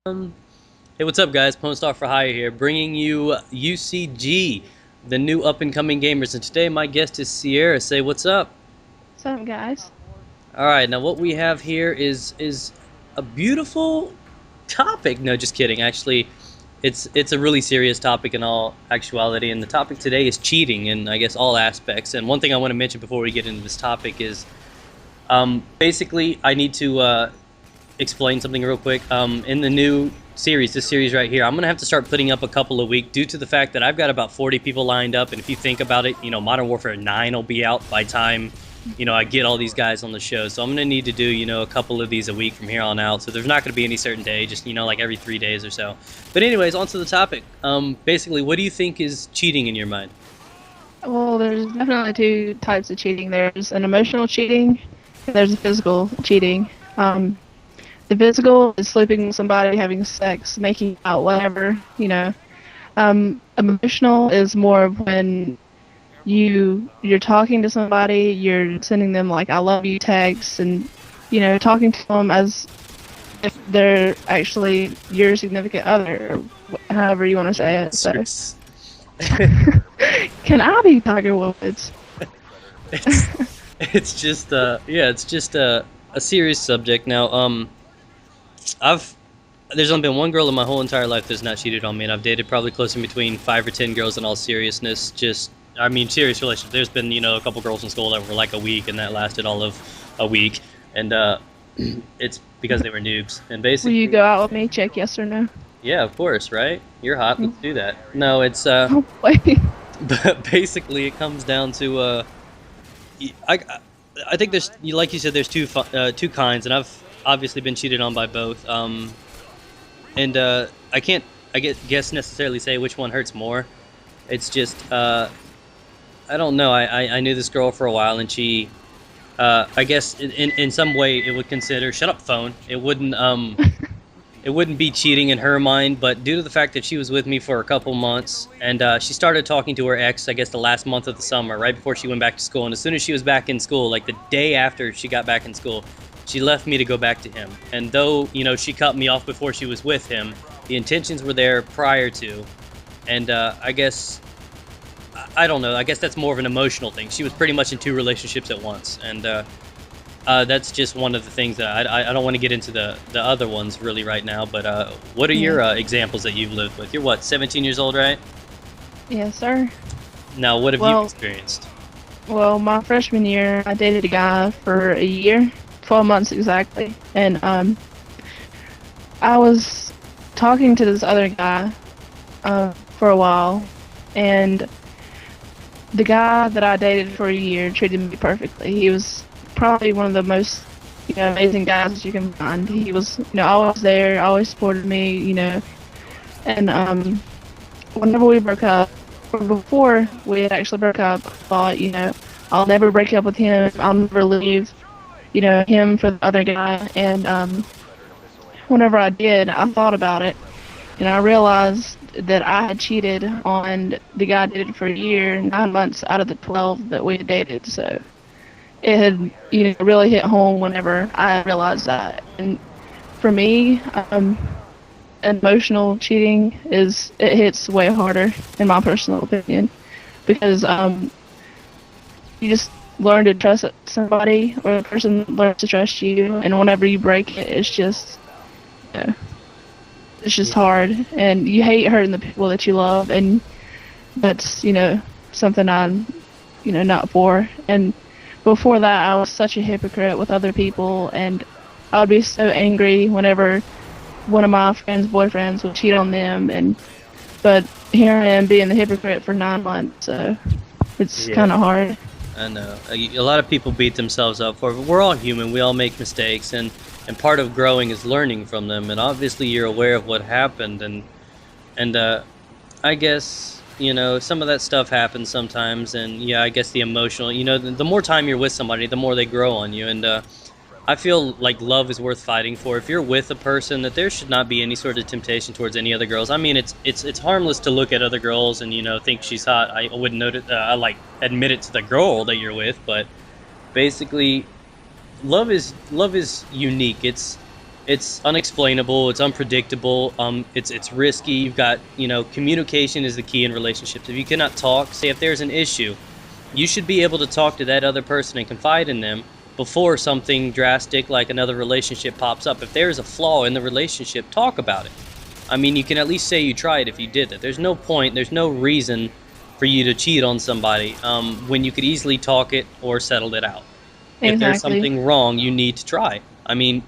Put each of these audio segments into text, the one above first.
Um, hey, what's up, guys? Pwn Star for Hire here, bringing you UCG, the new up-and-coming gamers. And today, my guest is Siera. Say what's up. What's up, guys? All right, now what we have here is a beautiful topic. No, just kidding. Actually, it's a really serious topic in all actuality. And the topic today is cheating, in I guess all aspects. And one thing I want to mention before we get into this topic is, basically, I need to explain something real quick. In the new series, this series right here, I'm gonna have to start putting up a couple a week due to the fact that I've got about 40 people lined up. And if you think about it, Modern Warfare 9 will be out by time, I get all these guys on the show. So I'm gonna need to do, a couple of these a week from here on out. So there's not gonna be any certain day, just like every 3 days or so. But anyways, on to the topic. Basically, what do you think is cheating in your mind? Well, there's definitely two types of cheating. There's an emotional cheating, and there's a physical cheating. The physical is sleeping with somebody, having sex, making out, whatever. Emotional is more of when you're talking to somebody, you're sending them like "I love you" texts, and talking to them as if they're actually your significant other, or however you want to say it. So, can I be Tiger Woods? it's it's just yeah, it's just a serious subject. Now, I've there's only been one girl in my whole entire life that's not cheated on me, and I've dated probably close in between 5 or 10 girls in all seriousness. Just, I mean, serious relationships. There's been, a couple girls in school that were like a week, and that lasted all of a week, and it's because they were noobs. And Will you basically, go out with me? Check yes or no. yeah, of course, right? You're hot. Let's do that. No, it's Oh, wait. but basically it comes down to I I think there's, like you said, there's two kinds, and I've obviously been cheated on by both. And I can't, guess necessarily say which one hurts more. It's just I don't know. I knew this girl for a while, and she I guess in some way it would consider, shut up phone. It wouldn't be cheating in her mind, but due to the fact that she was with me for a couple months, and she started talking to her ex, I guess the last month of the summer, right before she went back to school. And as soon as she was back in school, like the day after she got back in school, she left me to go back to him. And though, she cut me off before she was with him, the intentions were there prior to. And I guess, I don't know, I guess that's more of an emotional thing. She was pretty much in two relationships at once. And that's just one of the things that I don't want to get into the other ones really right now. But what are Yeah. your examples that you've lived with? You're what, 17 years old, right? Yes, sir. Now, what have you Well, experienced? well, my freshman year, I dated a guy for a year, 12 months exactly, and I was talking to this other guy for a while, and the guy that I dated for a year treated me perfectly. He was probably one of the most, amazing guys that you can find. He was, always there, always supported me, and whenever we broke up, or before we had actually broke up, I thought, I'll never break up with him. I'll never leave, him for the other guy. And whenever I did, I thought about it, and I realized that I had cheated on the guy I dated for a year, 9 months out of the 12 that we had dated. So it had, really hit home whenever I realized that. And for me, emotional cheating it hits way harder in my personal opinion, because you just learn to trust somebody, or the person learns to trust you, and whenever you break it, you know, it's just hard, and you hate hurting the people that you love, and that's something I'm not for. And before that, I was such a hypocrite with other people, and I would be so angry whenever one of my friends' boyfriends would cheat on them, but here I am being the hypocrite for 9 months, so it's Yeah, kind of hard. I know. A lot of people beat themselves up for it, but we're all human. We all make mistakes, and part of growing is learning from them. And obviously, you're aware of what happened, and I guess, some of that stuff happens sometimes. And yeah, I guess the emotional, the more time you're with somebody, the more they grow on you. And I feel like love is worth fighting for. If you're with a person, that there should not be any sort of temptation towards any other girls. I mean, it's harmless to look at other girls and, think she's hot. I wouldn't notice. I like admit it to the girl that you're with, but basically, love is unique. it's unexplainable, it's unpredictable, it's risky. You've got, communication is the key in relationships. If you cannot talk, say if there's an issue, you should be able to talk to that other person and confide in them before something drastic like another relationship pops up. If there's a flaw in the relationship, talk about it. I mean, you can at least say you tried if you did that. There's no point, there's no reason for you to cheat on somebody when you could easily talk it or settle it out. If there's Exactly. something wrong, you need to try. I mean,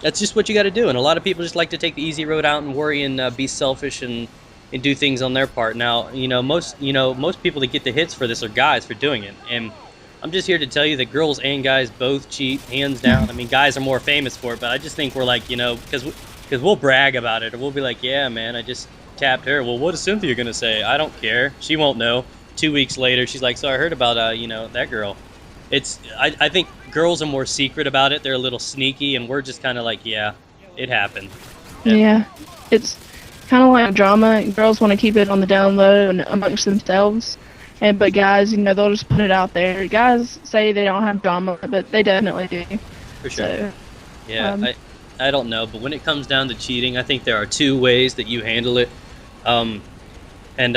that's just what you got to do. And a lot of people just like to take the easy road out and worry and be selfish and do things on their part. Now, most people that get the hits for this are guys for doing it. And I'm just here to tell you that girls and guys both cheat, hands down. I mean, guys are more famous for it, but I just think we're like, because we'll brag about it, or we'll be like, yeah, man, I just tapped her. Well, what is Cynthia gonna say? I don't care. She won't know. 2 weeks later, she's like, so I heard about that girl. I think girls are more secret about it. They're a little sneaky, and we're just kind of like, yeah, it happened. And Yeah. It's kind of like drama. Girls want to keep it on the down low and amongst themselves. And but guys, they'll just put it out there. Guys say they don't have drama, but they definitely do. for sure. So, Yeah, um, I don't know, but when it comes down to cheating, I think there are two ways that you handle it. Um, and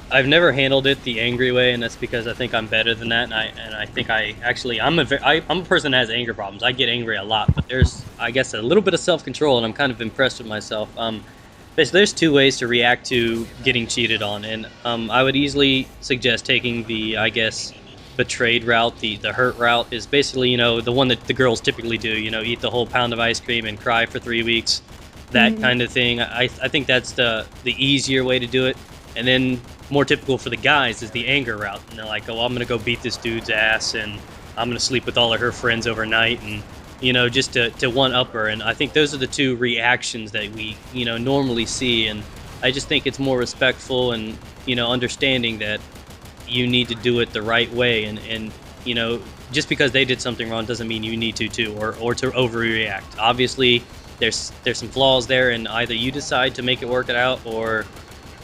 I've never handled it the angry way, and that's because I think I'm better than that. And I think I actually I'm a person that has anger problems. I get angry a lot, but there's, I guess, a little bit of self control, and I'm kind of impressed with myself. Basically, there's two ways to react to getting cheated on, and I would easily suggest taking the, I guess, betrayed route. The hurt route is basically, the one that the girls typically do. Eat the whole pound of ice cream and cry for 3 weeks, that mm, kind of thing. I think that's the easier way to do it. And then more typical for the guys is the anger route. And they're like, oh, I'm gonna go beat this dude's ass, and I'm gonna sleep with all of her friends overnight, and just to one up her. And I think those are the two reactions that we normally see. And I just think it's more respectful and understanding that you need to do it the right way. And just because they did something wrong doesn't mean you need to too, or to overreact. Obviously, there's some flaws there, and either you decide to make it work it out, or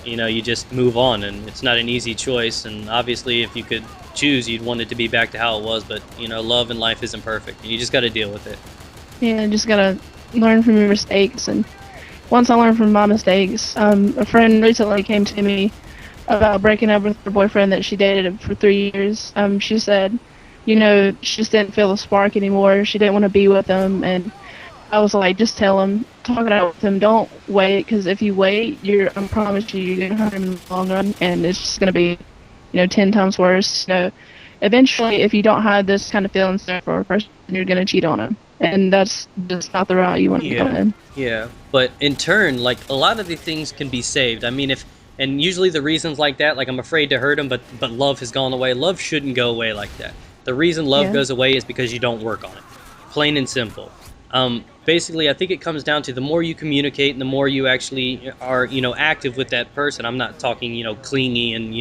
you just move on. And it's not an easy choice. And obviously, if you could choose, you'd want it to be back to how it was. But love and life isn't perfect, and you just got to deal with it. yeah, just gotta learn from your mistakes. And once I learned from my mistakes, a friend recently came to me about breaking up with her boyfriend that she dated for 3 years. She said, she just didn't feel the spark anymore. She didn't want to be with him, and I was like, just tell him, talk it out with him. Don't wait, because if you wait, I promise you, you're gonna hurt him in the long run, and it's just gonna be, 10 times worse. Eventually, if you don't have this kind of feelings for a person, you're gonna cheat on him, and that's just not the route you want to go Yeah, in. yeah. But in turn, like, a lot of the things can be saved. I mean, if and usually the reasons like that, like, I'm afraid to hurt him, but love has gone away. Love shouldn't go away like that. The reason love Yeah. goes away is because you don't work on it. Plain and simple. Basically, I think it comes down to the more you communicate and the more you actually are, active with that person. I'm not talking, clingy and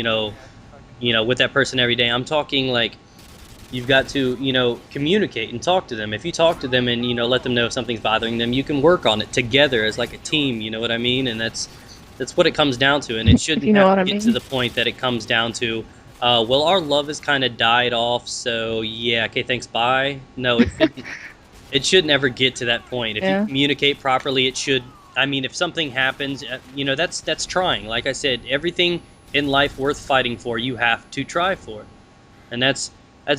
with that person every day. I'm talking like you've got to communicate and talk to them. If you talk to them and let them know if something's bothering them, you can work on it together as like a team. You know what I mean? And that's what it comes down to. And it If shouldn't you know have what to I get to mean. the point that it comes down to, well, our love has kind of died off, so yeah, okay, thanks, bye. No, it should never get to that point. If you Yeah. communicate properly, it should. I mean, if something happens, that's trying. Like I said, everything in life worth fighting for, you have to try for, and that's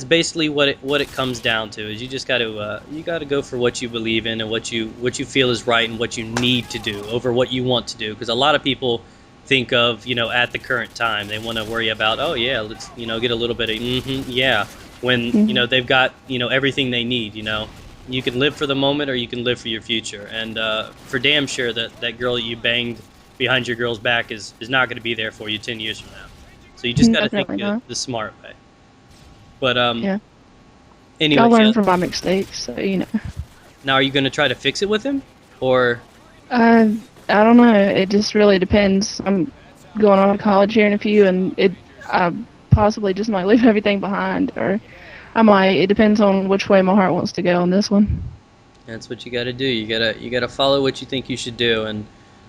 basically what it comes down to. Is you just got to go for what you believe in and what you feel is right and what you need to do over what you want to do. Because a lot of people think of at the current time they want to worry about, oh yeah, let's get a little bit of yeah, when Hmm. they've got everything they need. You can live for the moment or you can live for your future. And for damn sure that girl that you banged behind your girl's back is not going to be there for you 10 years from now. So you just got to think Definitely not. the smart way. But Yeah. I anyways, yeah. learned from my mistakes, so. Now, are you going to try to fix it with him, or I don't know. It just really depends. I'm going on to college here in a few, and I possibly just might leave everything behind, or I might. It depends on which way my heart wants to go on this one. that's what you got to do? You got to follow what you think you should do, and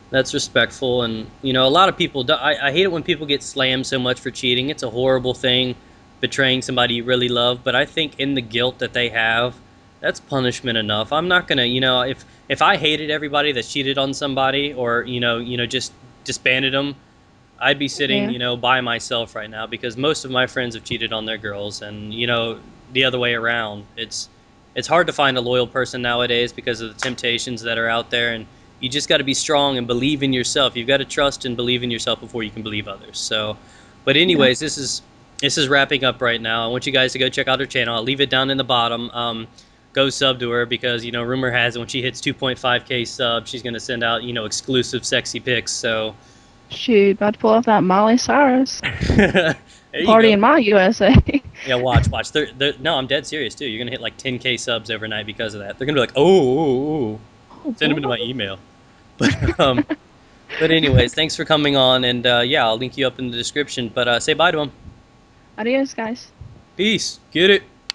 that's respectful. And a lot of people. I hate it when people get slammed so much for cheating. It's a horrible thing, betraying somebody you really love. But I think in the guilt that they have, That's punishment enough. I'm not gonna, if I hated everybody that cheated on somebody, or just disbanded them, I'd be sitting, Yeah. by myself right now, because most of my friends have cheated on their girls, and the other way around. It's hard to find a loyal person nowadays because of the temptations that are out there, and you just got to be strong and believe in yourself. You've got to trust and believe in yourself before you can believe others. So, but Yeah. anyways, this is wrapping up right now. I want you guys to go check out her channel. I'll leave it down in the bottom. Go sub to her, because rumor has it when she hits 2.5k subs, she's gonna send out exclusive sexy pics. So Shoot, about to pull off that Miley Cyrus there you party go. in my USA. Yeah, watch. No, I'm dead serious too. You're gonna hit like 10k subs overnight because of that. They're gonna be like, oh, Oh send them into boy. my email. But but anyways, thanks for coming on, and yeah, I'll link you up in the description. But say bye to them. Adios, guys. Peace. Get it.